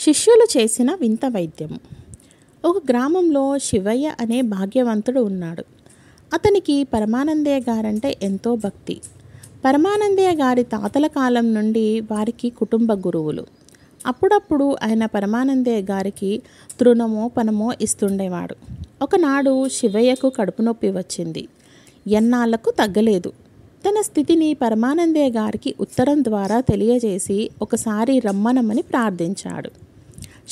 శిష్యులు చేసిన వింత వైద్యము. ఒక గ్రామంలో శివయ్య అనే భాగ్యవంతుడు ఉన్నాడు. అతనికి పరమానందయ్య గారంటే ఎంతో భక్తి. పరమానందయ్య గారి తాతల కాలం నుండి వారికి కుటుంబ గురువులు. అప్పుడప్పుడు ఆయన పరమానందయ్య గారికి తృణమో పనమో ఇస్తుండేవాడు. ఒకనాడు శివయ్యకు కడుపు నొప్పి వచ్చింది. ఎన్నాళ్లకు తగ్గలేదు. తన స్థితిని పరమానందయ్య గారికి ఉత్తరం ద్వారా తెలియజేసి ఒకసారి రమ్మనమని ప్రార్థించాడు.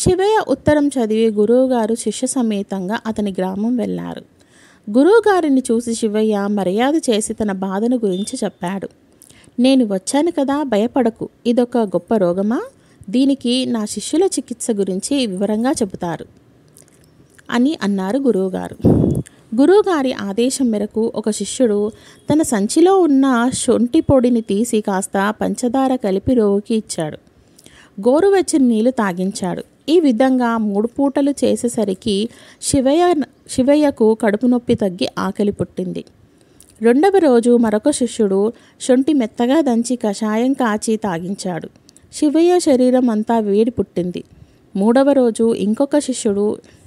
శివయ్య ఉత్తరం చదివి గురువుగారు శిష్య సమేతంగా అతని గ్రామం వెళ్ళారు. గురువుగారిని చూసి శివయ్య మర్యాద చేసి తన బాధను గురించి చెప్పాడు. నేను వచ్చాను కదా, భయపడకు. ఇదొక గొప్ప రోగమా? దీనికి నా శిష్యుల చికిత్స గురించి వివరంగా చెబుతారు అని అన్నారు గురువుగారు. గురువుగారి ఆదేశం మేరకు ఒక శిష్యుడు తన సంచిలో ఉన్న శొంఠి పొడిని తీసి కాస్త పంచదార కలిపి రోగికి ఇచ్చాడు. గోరువెచ్చని నీళ్లు తాగించాడు. ఈ విధంగా 3 పూటలు చేసేసరికి శివయ్యకు కడుపు నొప్పి తగ్గి ఆకలి పుట్టింది. 2వ రోజు మరొక శిష్యుడు శొంఠి మెత్తగా దంచి కషాయం కాచి తాగించాడు. శివయ్య శరీరం అంతా వేడి పుట్టింది. 3వ రోజు ఇంకొక శిష్యుడు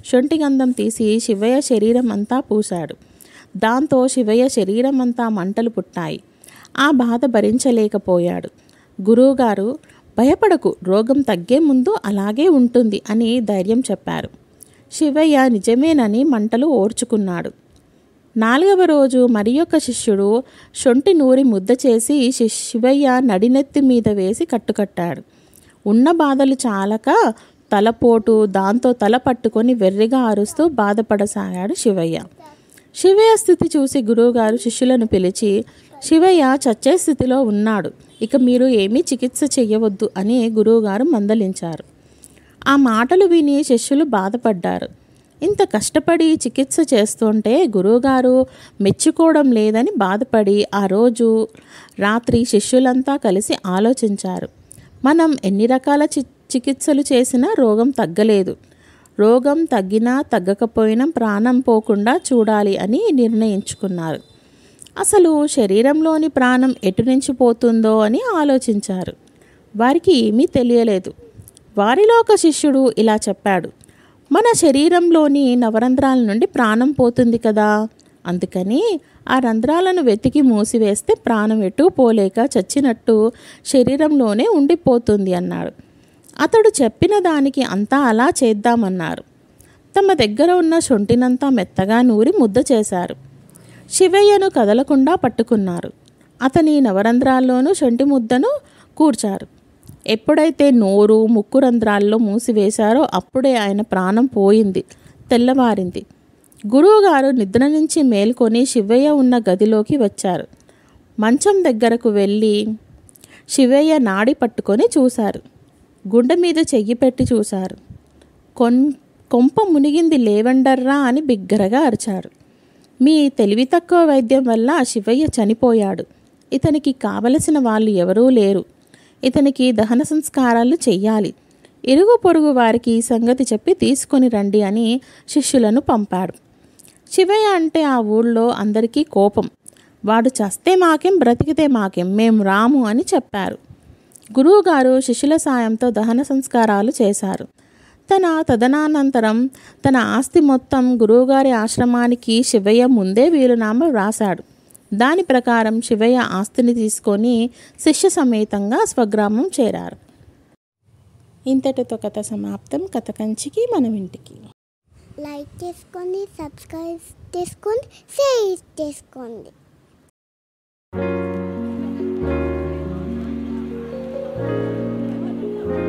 శొంఠి గంధం తీసి శివయ్య శరీరం అంతా పూశాడు. దాంతో శివయ్య శరీరం అంతా మంటలు పుట్టాయి. ఆ బాధ భరించలేకపోయాడు. గురువుగారు, భయపడకు, రోగం తగ్గే ముందు అలాగే ఉంటుంది అని ధైర్యం చెప్పారు. శివయ్య నిజమేనని మంటలు ఓర్చుకున్నాడు. 4వ రోజు మరి ఒక శిష్యుడు శొంఠి నూరి ముద్ద చేసి శివయ్య నడినెత్తి మీద వేసి కట్టుకట్టాడు. ఉన్న బాధలు చాలక తలపోటు, దాంతో తల పట్టుకొని వెర్రిగా అరుస్తూ బాధపడసాగాడు శివయ్య. శివయ్య స్థితి చూసి గురువుగారు శిష్యులను పిలిచి, శివయ్య చచ్చే స్థితిలో ఉన్నాడు, ఇక మీరు ఏమీ చికిత్స చెయ్యవద్దు అని గురువుగారు మందలించారు. ఆ మాటలు విని శిష్యులు బాధపడ్డారు. ఇంత కష్టపడి చికిత్స చేస్తుంటే గురువుగారు మెచ్చుకోవడం లేదని బాధపడి ఆ రోజు రాత్రి శిష్యులంతా కలిసి ఆలోచించారు. మనం ఎన్ని రకాల చికిత్సలు చేసినా రోగం తగ్గలేదు. రోగం తగ్గినా తగ్గకపోయినా ప్రాణం పోకుండా చూడాలి అని నిర్ణయించుకున్నారు. అసలు శరీరంలోని ప్రాణం ఎటు నుంచి పోతుందో అని ఆలోచించారు. వారికి ఏమీ తెలియలేదు. వారిలో ఒక శిష్యుడు ఇలా చెప్పాడు, మన శరీరంలోని నవరంధ్రాల నుండి ప్రాణం పోతుంది కదా, అందుకని ఆ రంధ్రాలను వెతికి మూసివేస్తే ప్రాణం ఎటూ పోలేక చచ్చినట్టు శరీరంలోనే ఉండిపోతుంది అన్నాడు. అతడు చెప్పిన దానికి అంతా అలా చేద్దామన్నారు. తమ దగ్గర ఉన్న శొంఠినంతా మెత్తగా నూరి ముద్ద చేశారు. శివయ్యను కదలకుండా పట్టుకున్నారు. అతని నవరంధ్రాల్లోనూ శొంఠి ముద్దను కూర్చారు. ఎప్పుడైతే నోరు, ముక్కు రంధ్రాల్లో మూసివేశారో అప్పుడే ఆయన ప్రాణం పోయింది. తెల్లవారింది. గురువుగారు నిద్ర నుంచి మేల్కొని శివయ్య ఉన్న గదిలోకి వచ్చారు. మంచం దగ్గరకు వెళ్ళి శివయ్య నాడి పట్టుకొని చూశారు. గుండె మీద చెయ్యి పెట్టి చూశారు. కొంప మునిగింది, లేవండర్రా అని బిగ్గరగా అరిచారు. మీ తెలివి తక్కువ వైద్యం వల్ల శివయ్య చనిపోయాడు. ఇతనికి కావలసిన వాళ్ళు ఎవరూ లేరు. ఇతనికి దహన సంస్కారాలు చెయ్యాలి. ఇరుగు పొరుగు వారికి ఈ సంగతి చెప్పి తీసుకొని రండి అని శిష్యులను పంపాడు. శివయ్య అంటే ఆ ఊళ్ళో అందరికీ కోపం. వాడు చస్తే మాకేం, బ్రతికితే మాకేం, మేము రాము అని చెప్పారు. గురువుగారు శిష్యుల సాయంతో దహన సంస్కారాలు చేశారు. తదనంతరం తన ఆస్తి మొత్తం గురువుగారి ఆశ్రమానికి శివయ్య ముందే వీలునామా వ్రాశాడు. దాని ప్రకారం శివయ్య ఆస్తిని తీసుకొని శిష్య సమేతంగా స్వగ్రామం చేరారు. ఇంతటితో కథ సమాప్తం. కథ కంచికి మనం ఇంటికి. లైక్ చేసుకోండి, సబ్స్క్రైబ్ చేసుకోండి, షేర్ చేసుకోండి.